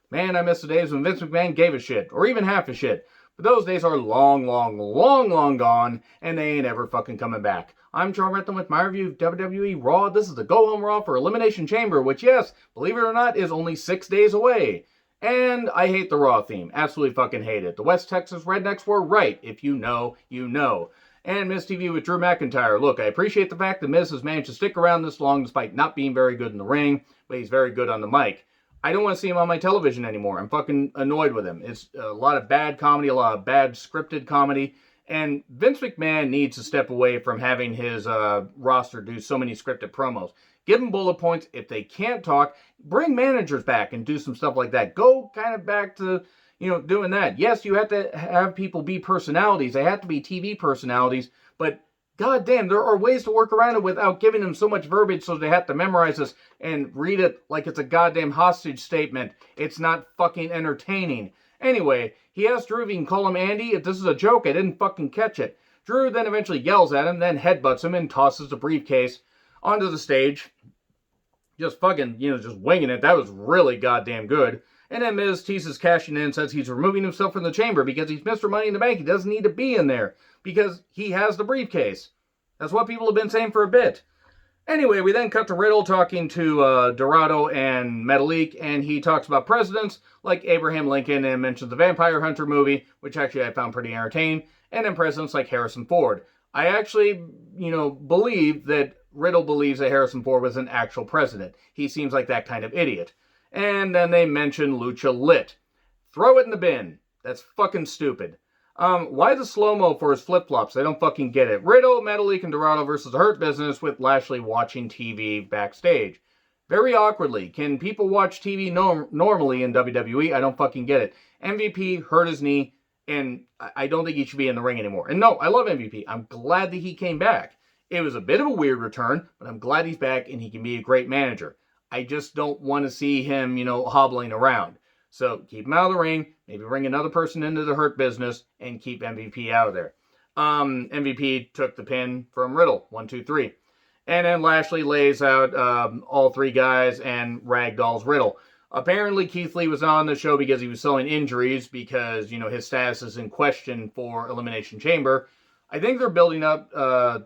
Man, I miss the days when Vince McMahon gave a shit, or even half a shit. But those days are long, long, long, long gone, and they ain't ever fucking coming back. I'm John Rentham with my review of WWE Raw. This is the Go Home Raw for Elimination Chamber, which, yes, believe it or not, is only 6 days away. And I hate the Raw theme. Absolutely fucking hate it. The West Texas Rednecks were right. If you know, you know. And Miz TV with Drew McIntyre. Look, I appreciate the fact that Miz has managed to stick around this long despite not being very good in the ring, but he's very good on the mic. I don't want to see him on my television anymore. I'm fucking annoyed with him. It's a lot of bad comedy, a lot of bad scripted comedy. And Vince McMahon needs to step away from having his roster do so many scripted promos. Give them bullet points. If they can't talk, bring managers back and do some stuff like that. Go kind of back to, doing that. Yes, you have to have people be personalities. They have to be TV personalities. But goddamn, there are ways to work around it without giving them so much verbiage so they have to memorize this and read it like it's a goddamn hostage statement. It's not fucking entertaining. Anyway, he asked Drew if he can call him Andy. If this is a joke, I didn't fucking catch it. Drew then eventually yells at him, then headbutts him and tosses the briefcase onto the stage. Just fucking, just winging it. That was really goddamn good. And then Miz teases cashing in and says he's removing himself from the chamber because he's Mr. Money in the Bank. He doesn't need to be in there because he has the briefcase. That's what people have been saying for a bit. Anyway, we then cut to Riddle talking to Dorado and Metalik, and he talks about presidents like Abraham Lincoln and mentions the Vampire Hunter movie, which actually I found pretty entertaining, and then presidents like Harrison Ford. I actually, believe that Riddle believes that Harrison Ford was an actual president. He seems like that kind of idiot. And then they mention Lucha Lit. Throw it in the bin. That's fucking stupid. Why the slow-mo for his flip-flops? I don't fucking get it. Riddle, Metalik, and Dorado versus the Hurt Business with Lashley watching TV backstage. Very awkwardly. Can people watch TV normally in WWE? I don't fucking get it. MVP hurt his knee, and I don't think he should be in the ring anymore. And no, I love MVP. I'm glad that he came back. It was a bit of a weird return, but I'm glad he's back and he can be a great manager. I just don't want to see him, hobbling around. So keep him out of the ring, maybe bring another person into the Hurt Business, and keep MVP out of there. MVP took the pin from Riddle, 1, 2, 3. And then Lashley lays out all three guys and ragdolls Riddle. Apparently Keith Lee was on the show because he was selling injuries because, his status is in question for Elimination Chamber. I think they're building up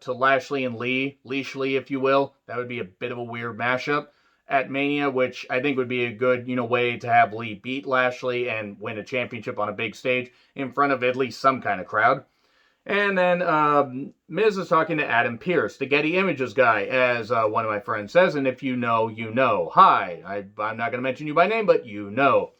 to Lashley and Leash Lee, if you will. That would be a bit of a weird mashup at Mania, which I think would be a good, way to have Lee beat Lashley and win a championship on a big stage in front of at least some kind of crowd. And then Miz is talking to Adam Pearce, the Getty Images guy, as one of my friends says, and if you know, you know. Hi, I'm not going to mention you by name, but you know.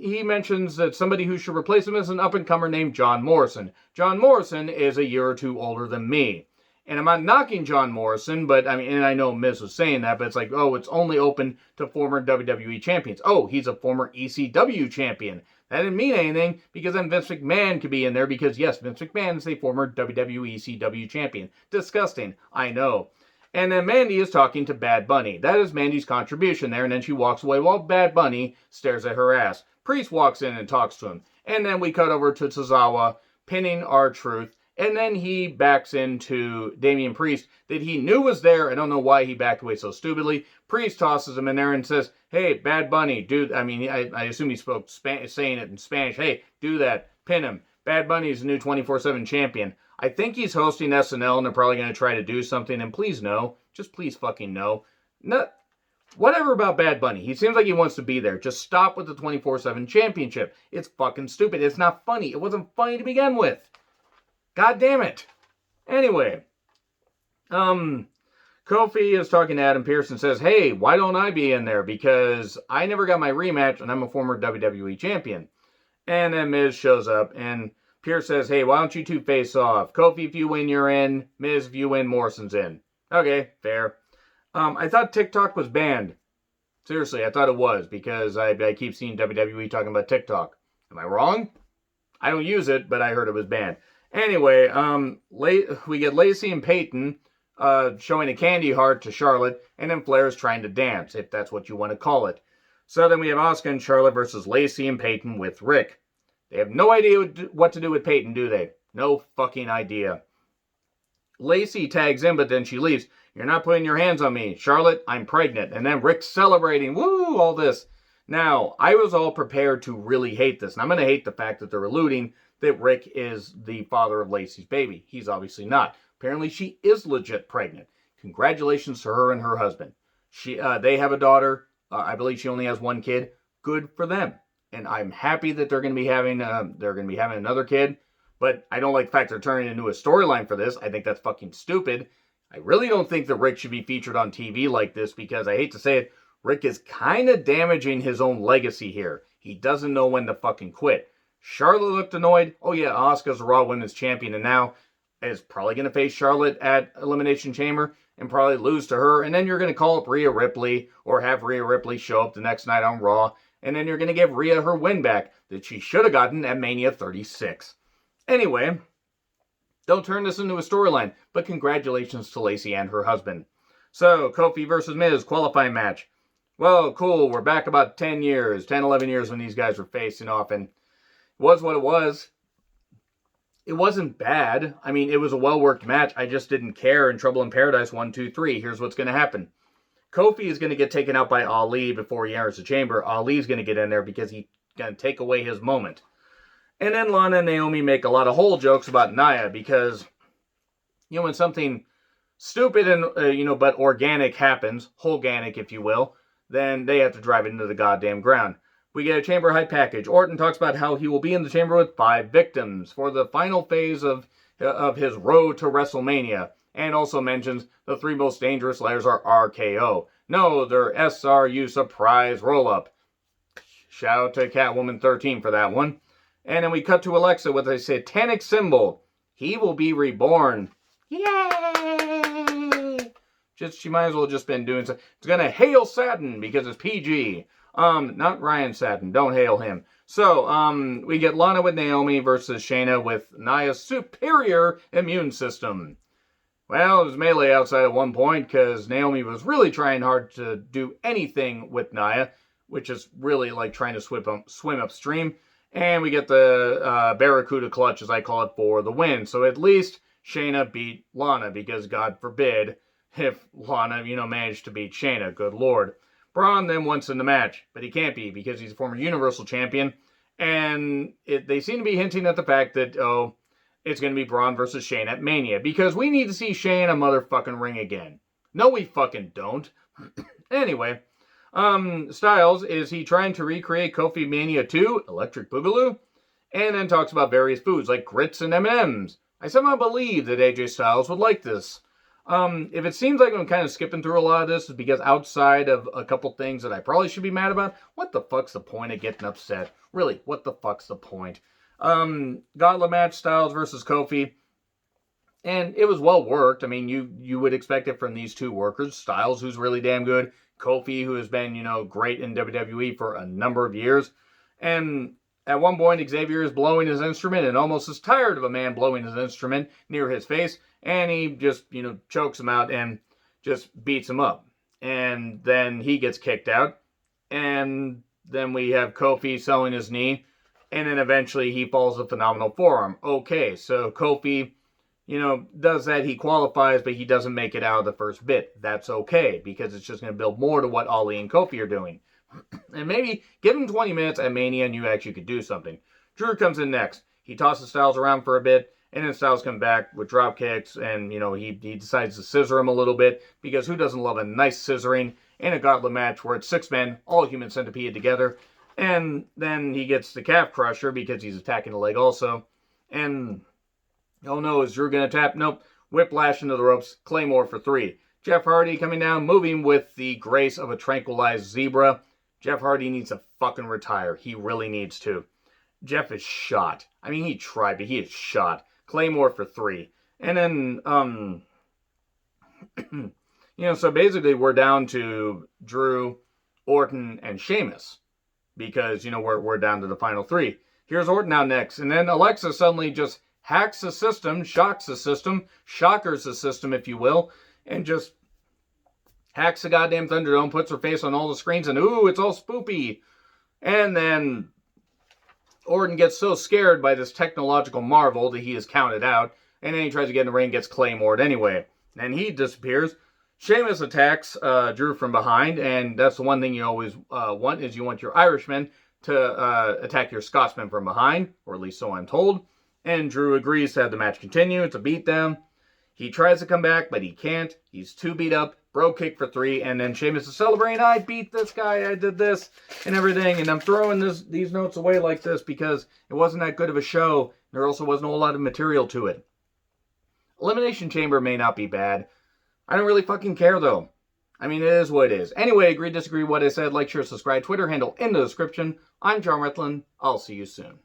He mentions that somebody who should replace him is an up-and-comer named John Morrison. John Morrison is a year or two older than me. And I'm not knocking John Morrison, but and I know Miz was saying that, but it's like, oh, it's only open to former WWE champions. Oh, he's a former ECW champion. That didn't mean anything because then Vince McMahon could be in there because, yes, Vince McMahon is a former WWE ECW champion. Disgusting, I know. And then Mandy is talking to Bad Bunny. That is Mandy's contribution there, and then she walks away while Bad Bunny stares at her ass. Priest walks in and talks to him. And then we cut over to Tozawa pinning R-Truth. And then he backs into Damian Priest that he knew was there. I don't know why he backed away so stupidly. Priest tosses him in there and says, hey, Bad Bunny, dude. I assume he spoke saying it in Spanish. Hey, do that. Pin him. Bad Bunny is the new 24/7 champion. I think he's hosting SNL and they're probably going to try to do something. And please no. Just please fucking no. Whatever about Bad Bunny. He seems like he wants to be there. Just stop with the 24/7 championship. It's fucking stupid. It's not funny. It wasn't funny to begin with. God damn it. Anyway, Kofi is talking to Adam Pearce and says, hey, why don't I be in there? Because I never got my rematch and I'm a former WWE champion. And then Miz shows up and Pearce says, hey, why don't you two face off? Kofi, if you win, you're in. Miz, if you win, Morrison's in. Okay, fair. I thought TikTok was banned. Seriously, I thought it was because I keep seeing WWE talking about TikTok. Am I wrong? I don't use it, but I heard it was banned. Anyway, we get Lacey and Peyton showing a candy heart to Charlotte, and then Flair's trying to dance, if that's what you want to call it. So then we have Asuka and Charlotte versus Lacey and Peyton with Rick. They have no idea what to do with Peyton, do they? No fucking idea. Lacey tags in, but then she leaves. You're not putting your hands on me. Charlotte, I'm pregnant. And then Rick's celebrating. Woo, all this. Now, I was all prepared to really hate this, and I'm going to hate the fact that they're alluding that Rick is the father of Lacey's baby. He's obviously not. Apparently, she is legit pregnant. Congratulations to her and her husband. They have a daughter. I believe she only has one kid. Good for them. And I'm happy that they're going to be having another kid. But I don't like the fact they're turning into a storyline for this. I think that's fucking stupid. I really don't think that Rick should be featured on TV like this because I hate to say it, Rick is kind of damaging his own legacy here. He doesn't know when to fucking quit. Charlotte looked annoyed. Oh yeah, Asuka's a Raw Women's Champion and now is probably going to face Charlotte at Elimination Chamber and probably lose to her. And then you're going to call up Rhea Ripley or have Rhea Ripley show up the next night on Raw. And then you're going to give Rhea her win back that she should have gotten at Mania 36. Anyway, don't turn this into a storyline, but congratulations to Lacey and her husband. So, Kofi versus Miz qualifying match. Well, cool, we're back about 10 years, 10, 11 years when these guys were facing off, and it was what it was. It wasn't bad. I mean, it was a well-worked match. I just didn't care in Trouble in Paradise 1, 2, 3. Here's what's going to happen. Kofi is going to get taken out by Ali before he enters the chamber. Ali's going to get in there because he's going to take away his moment. And then Lana and Naomi make a lot of whole jokes about Nia because, you know, when something stupid and, but organic happens, organic if you will, then they have to drive it into the goddamn ground. We get a chamber hype package. Orton talks about how he will be in the chamber with 5 victims for the final phase of his road to WrestleMania. And also mentions the 3 most dangerous letters are RKO. No, they're SRU surprise roll-up. Shout out to Catwoman 13 for that one. And then we cut to Alexa with a satanic symbol. He will be reborn. Yay! She might as well have just been doing so. It's gonna hail Satin because it's PG. Not Ryan Satin. Don't hail him. So, we get Lana with Naomi versus Shayna with Nia's superior immune system. Well, it was melee outside at one point because Naomi was really trying hard to do anything with Nia, which is really like trying to swim upstream. And we get the Barracuda clutch, as I call it, for the win. So at least Shayna beat Lana because God forbid if Lana, managed to beat Shayna. Good Lord. Braun then wants in the match, but he can't be because he's a former Universal Champion. And they seem to be hinting at the fact that, it's going to be Braun versus Shane at Mania because we need to see Shane a motherfucking ring again. No, we fucking don't. Anyway, Styles, is he trying to recreate Kofi Mania 2, Electric Boogaloo? And then talks about various foods like grits and M&Ms. I somehow believe that AJ Styles would like this. If it seems like I'm kind of skipping through a lot of this, it's because outside of a couple things that I probably should be mad about, what the fuck's the point of getting upset? Really, what the fuck's the point? Gauntlet match, Styles versus Kofi. And it was well worked. I mean, you would expect it from these two workers. Styles, who's really damn good. Kofi, who has been, great in WWE for a number of years. And at one point, Xavier is blowing his instrument and almost is tired of a man blowing his instrument near his face. And he just, chokes him out and just beats him up. And then he gets kicked out. And then we have Kofi selling his knee. And then eventually he falls a phenomenal forearm. Okay, so Kofi, does that. He qualifies, but he doesn't make it out of the first bit. That's okay, because it's just going to build more to what Ali and Kofi are doing. And maybe give him 20 minutes at Mania and you actually could do something. Drew comes in next. He tosses Styles around for a bit, and then Styles comes back with drop kicks, and, he decides to scissor him a little bit, because who doesn't love a nice scissoring in a gauntlet match where it's 6 men, all human centipede together. And then he gets the calf crusher because he's attacking the leg also. And, oh no, is Drew going to tap? Nope. Whiplash into the ropes. Claymore for 3. Jeff Hardy coming down, moving with the grace of a tranquilized zebra. Jeff Hardy needs to fucking retire. He really needs to. Jeff is shot. I mean, he tried, but he is shot. Claymore for 3. And then, so basically we're down to Drew, Orton, and Sheamus. Because, we're down to the final 3. Here's Orton now next. And then Alexa suddenly just hacks the system, shocks the system, shockers the system, if you will, and just hacks the goddamn Thunderdome, puts her face on all the screens, and ooh, it's all spoopy. And then Orton gets so scared by this technological marvel that he is counted out, and then he tries to get in the ring, gets Claymored anyway. Then he disappears. Sheamus attacks Drew from behind, and that's the one thing you always want, is you want your Irishman to attack your Scotsman from behind, or at least so I'm told. And Drew agrees to have the match continue, to beat them. He tries to come back, but he can't. He's too beat up. Bro kick for 3, and then Sheamus is celebrating, I beat this guy, I did this, and everything, and I'm throwing these notes away like this because it wasn't that good of a show. There also wasn't a whole lot of material to it. Elimination Chamber may not be bad. I don't really fucking care, though. I mean, it is what it is. Anyway, agree, disagree with what I said, like, share, subscribe, Twitter handle in the description. I'm John Retlin. I'll see you soon.